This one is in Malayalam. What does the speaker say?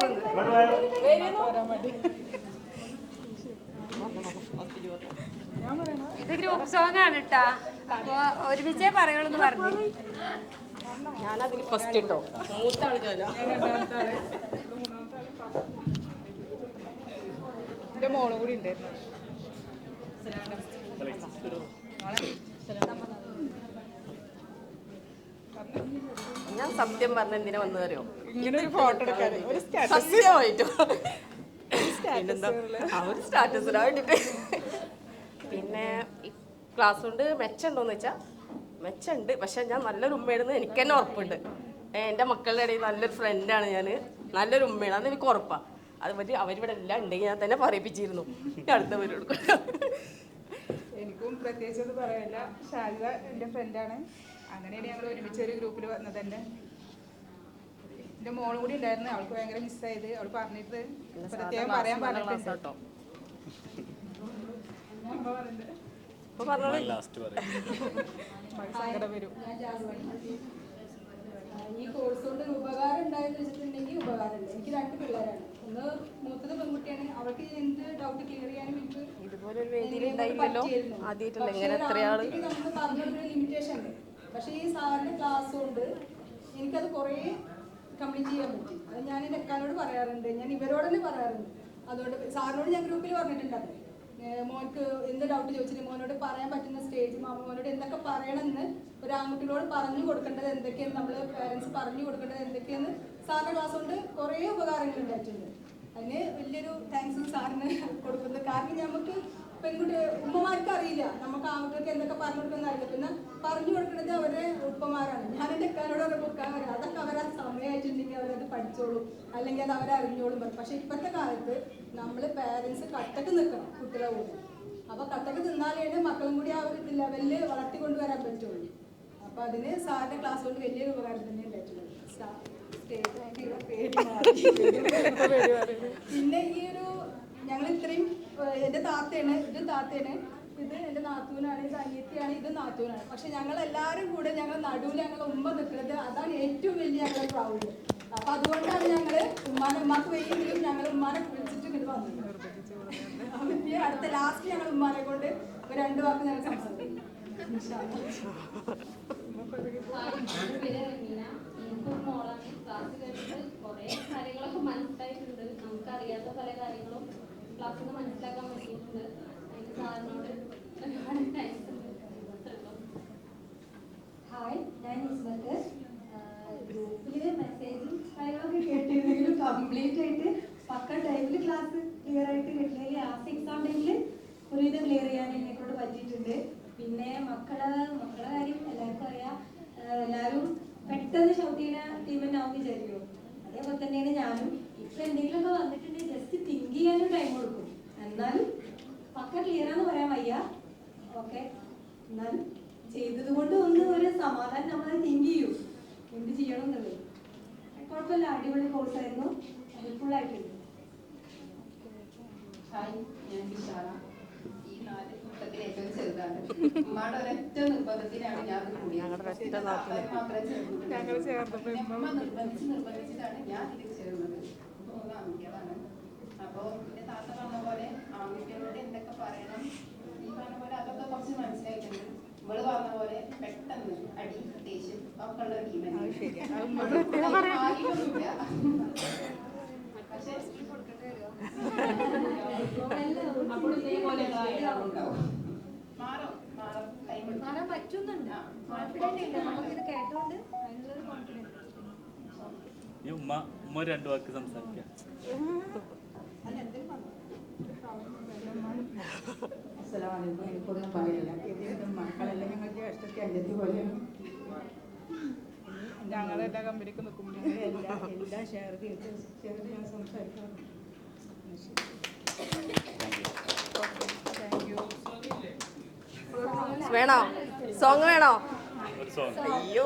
പോകുന്നു. ഇത് ഗ്രൂപ്പ് സോങ് ആണ് കേട്ടാ. അപ്പൊ ഒരുമിച്ചേ പറയുള്ളൂ പറഞ്ഞു. ഞാനതിൽ ഫസ്റ്റ് ഇട്ടോ. മൂത്താള് എൻ്റെ മോളും കൂടി ഉണ്ടായിരുന്നു. ഞാൻ സത്യം പറഞ്ഞ എന്തിനാ വന്നു അറിയോ? ഇങ്ങനെ ഒരു ഫോട്ടോ എടുക്കാൻ സത്യമായിട്ടും പിന്നെന്താ ആ ഒരു സ്റ്റാറ്റസിന് വേണ്ടിട്ട്. പിന്നെ ക്ലാസ് കൊണ്ട് മെച്ചമുണ്ടോന്ന് വെച്ചാൽ മെച്ചമുണ്ട്. പക്ഷെ ഞാൻ നല്ലൊരു ഉമ്മയാണെന്ന് എനിക്ക് തന്നെ ഉറപ്പുണ്ട്. എൻ്റെ മക്കളുടെ ഇടയിൽ നല്ലൊരു ഫ്രണ്ടാണ് ഞാൻ, നല്ലൊരു ഉമ്മയാണ്, അതെനിക്ക് എനിക്ക് ഉറപ്പാണ്. അതുപറ്റി അവരിവിടെ എല്ലാം ഉണ്ടെങ്കിൽ ഞാൻ തന്നെ പറയിപ്പിച്ചിരുന്നു. അടുത്തവരോട് എനിക്കും പ്രത്യേകിച്ച് ഒന്നും പറയാനില്ല. ഷാജിദ എൻ്റെ ഫ്രണ്ടാണ്. അങ്ങനെയാണ് ഞങ്ങൾ ഒരുമിച്ച് ഒരു ഗ്രൂപ്പിൽ വന്നത് തന്നെ. എൻ്റെ മോളും കൂടി ഉണ്ടായിരുന്നു. അവൾക്ക് ഭയങ്കര മിസ്സായത്. അവൾ പറഞ്ഞിട്ട് പ്രത്യേകം പറയാൻ പറഞ്ഞിട്ടുണ്ട്. സങ്കടം വരും. ഈ കോഴ്സ് കൊണ്ട് ഉപകാരം ഉണ്ടായെന്ന് വെച്ചിട്ടുണ്ടെങ്കിൽ ഉപകാരമില്ല. എനിക്ക് 2 പിള്ളേരാണ്. ഒന്ന് മൂത്തത് പെൺകുട്ടിയാണ്. അവൾക്ക് എന്ത് ഡൗട്ട് ക്ലിയർ ചെയ്യാനും എനിക്ക് ഇതുപോലൊരു വേദിയിൽ ഉണ്ടായില്ലല്ലോ. ആദ്യമായിട്ടല്ല ഇങ്ങനെ എത്രയാള് നമുക്ക് പറഞ്ഞൊരു ലിമിറ്റേഷൻ ഉണ്ട്. പക്ഷേ ഈ സാറിന്റെ ക്ലാസ് കൊണ്ട് എനിക്കത് കുറേ കംപ്ലീറ്റ് ചെയ്യാൻ പറ്റി. അത് ഞാൻ എൻ്റെ അക്കാനോട് പറയാറുണ്ട്, ഞാൻ ഇവരോട് തന്നെ പറയാറുണ്ട്. അതുകൊണ്ട് സാറിനോട് ഞാൻ ഗ്രൂപ്പിൽ പറഞ്ഞിട്ടുണ്ടായിരുന്നു, മോൾക്ക് എന്ത് ഡൗട്ട് ചോദിച്ചിട്ട് മോനോട് പറയാൻ പറ്റുന്ന സ്റ്റേജ് മോനോട് എന്തൊക്കെ പറയണമെന്ന് ഒരു ആൺകുട്ടികളോട് പറഞ്ഞു കൊടുക്കേണ്ടത് എന്തൊക്കെയാണ്, നമ്മൾ പേരൻസ് പറഞ്ഞു കൊടുക്കേണ്ടത് എന്തൊക്കെയെന്ന് സാറിൻ്റെ ക്ലാസ് കൊണ്ട് കുറേ ഉപകാരങ്ങൾ ഉണ്ടായിട്ടുണ്ട്. അതിന് വലിയൊരു താങ്ക്സ് സാറിന് കൊടുക്കുന്നത്. കാരണം നമുക്ക് പെൺകുട്ടി ഉമ്മമാർക്ക് അറിയില്ല, നമുക്ക് ആൺകുട്ടികൾക്ക് എന്തൊക്കെ പറഞ്ഞു കൊടുക്കുന്ന അറിയില്ല. പിന്നെ പറഞ്ഞു കൊടുക്കുന്നത് അവരുടെ ഉപ്പമാരാണ്. ഞാൻ എൻ്റെ അക്കാനോട് അവരെ കൊടുക്കാൻ പറയാം, അതൊക്കെ അവരെ സമയമായിട്ടുണ്ടെങ്കിൽ അവരത് പഠിച്ചോളും, അല്ലെങ്കിൽ അത് അവരെ അറിഞ്ഞോളും പറയും. പക്ഷെ ഇപ്പോഴത്തെ കാലത്ത് നമ്മൾ പേരൻസ് കട്ടക്ക് നിൽക്കണം കുട്ടികളെ കൂടെ. അപ്പോൾ കട്ടക്ക് നിന്നാലാണ് മക്കളും കൂടി ആ ഒരു ലെവലിൽ വളർത്തിക്കൊണ്ടുവരാൻ പറ്റുള്ളൂ. അപ്പോൾ അതിന് സാറിൻ്റെ ക്ലാസ് കൊണ്ട് വലിയൊരു ഉപകാരം തന്നെ ഉണ്ടായിട്ടുള്ളത്. പിന്നെ ഈ ഒരു ഞങ്ങൾ ഇത്രയും എൻ്റെ താത്തയാണ്, ഇത് താത്തയാണ്, ഇത് എൻ്റെ നാത്തൂനാണ്, ഇത് അനിയത്തിയാണ്, ഇത് നാത്തൂനാണ്. പക്ഷെ ഞങ്ങൾ എല്ലാവരും കൂടെ ഞങ്ങൾ നടുവിൽ ഞങ്ങൾ ഉമ്മ നിൽക്കുന്നത്, അതാണ് ഏറ്റവും വലിയ ഞങ്ങളുടെ പ്രൗഡ്. അപ്പം അതുകൊണ്ടാണ് ഞങ്ങൾ ഉമ്മാക്ക് വയ്യെങ്കിലും ഞങ്ങൾ ഉമ്മാനെ വിളിച്ചിട്ട് ഇങ്ങോട്ട് വന്നത്. അടുത്ത ലാസ്റ്റ് ഞങ്ങൾ ഉമ്മാനെ കൊണ്ട് 2 വാക്ക് ഞങ്ങൾ സംസാരിക്കും. മോളാണ് ക്ലാസ് കഴിഞ്ഞിട്ട് കുറേ കാര്യങ്ങളൊക്കെ മനസ്സിലായിട്ടുണ്ട്. നമുക്കറിയാത്ത പല കാര്യങ്ങളും ക്ലാസ്സിൽ നിന്ന് മനസ്സിലാക്കാൻ പറ്റിയിട്ടുണ്ട്. അതിന് സാറിനോട് ഒരുപാട് താങ്ക്സ് ഉണ്ട്. ഹായ്, ഞാൻ ഇസ്മത്ത്. ഗ്രൂപ്പിൽ മെസ്സേജും കാര്യങ്ങളൊക്കെ കേട്ടിരുന്നെങ്കിലും കംപ്ലീറ്റ് ആയിട്ട് പക്ക ടൈമിൽ ക്ലാസ് ക്ലിയർ ആയിട്ട് കിട്ടില്ലെങ്കിൽ ലാസ്റ്റ് എക്സാം ടൈമിൽ ഒരുവിധം ക്ലിയർ ചെയ്യാൻ എന്നെക്കൊണ്ട് പറ്റിയിട്ടുണ്ട്. പിന്നെ മക്കളെ കാര്യം എല്ലാവർക്കും അറിയാം. എല്ലാവരും പെട്ടെന്ന് ഷൗട്ട് ചെയ്യുന്ന ടീം തന്നെ ആവും വിചാരിക്കുമോ? അതേപോലെ തന്നെയാണ് ഞാനും. ഇപ്പം എന്തെങ്കിലുമൊക്കെ വന്നിട്ടുണ്ടെങ്കിൽ ജസ്റ്റ് തിങ്ക് ചെയ്യാനും ടൈം കൊടുക്കും. എന്നാലും പക്ക ക്ലിയറാന്ന് പറയാൻ വയ്യ. ഓക്കെ, എന്നാലും ചെയ്തത് കൊണ്ട് ഒന്ന് ഒരു സമാധാനം നമ്മളത് തിങ്ക് ചെയ്യും എന്ത് ചെയ്യണം എന്നുള്ളത്. കുഴപ്പമില്ല, അടിപൊളി കോഴ്സായിരുന്നു, ഹെൽപ്ഫുള്ളായിട്ടുണ്ട്. ഹായ്, ഞാൻ വിശാല. ഈ 4 കൂട്ടത്തിൽ ഏറ്റവും ചെറുതാണ്. ഉമ്മയുടെ ഒരൊറ്റ നിർബന്ധത്തിനാണ് ഞാൻ കൂടിയത്. അമ്മ നിർബന്ധിച്ചിട്ടാണ് ഞാൻ ഇതിൽ ചേർന്നത്. 3 ആൺകുട്ടികളാണ്. അപ്പോൾ എൻ്റെ താത്ത പറഞ്ഞ പോലെ ആൺകുട്ടികളോട് എന്തൊക്കെ പറയണം, ഈ പറഞ്ഞ പോലെ അതൊക്കെ കുറച്ച് മനസ്സിലായിട്ടുണ്ട്. ഇവള് പറഞ്ഞ പോലെ പെട്ടെന്ന് അടി ദേഷ്യം ഒക്കെ ഉള്ള ഒരു ടീമല്ല. പക്ഷേ മാറാൻ പറ്റുന്നുണ്ട്. കേട്ടോണ്ട് അതിനുള്ളൊരു കോൺഫിഡൻസ്. ഉമ്മ 2 വാക്ക് സംസാരിക്കാം. അസ്സലാമലൈക്കും. എനിക്കൊന്നും പറയില്ല. മക്കളെല്ലാം ഞങ്ങൾ ജ്യേഷ്ഠത്തി അഞ്ചത്തി പോലെയാണ്. ഞങ്ങളെല്ലാ കമ്പനിക്ക് നിൽക്കും. എല്ലാം ഷെയർ ചെയ്ത് ഞാൻ സംസാരിക്കാറുണ്ട്. വേണോ? സോങ് വേണോ? ഒരു സോങ്. അയ്യോ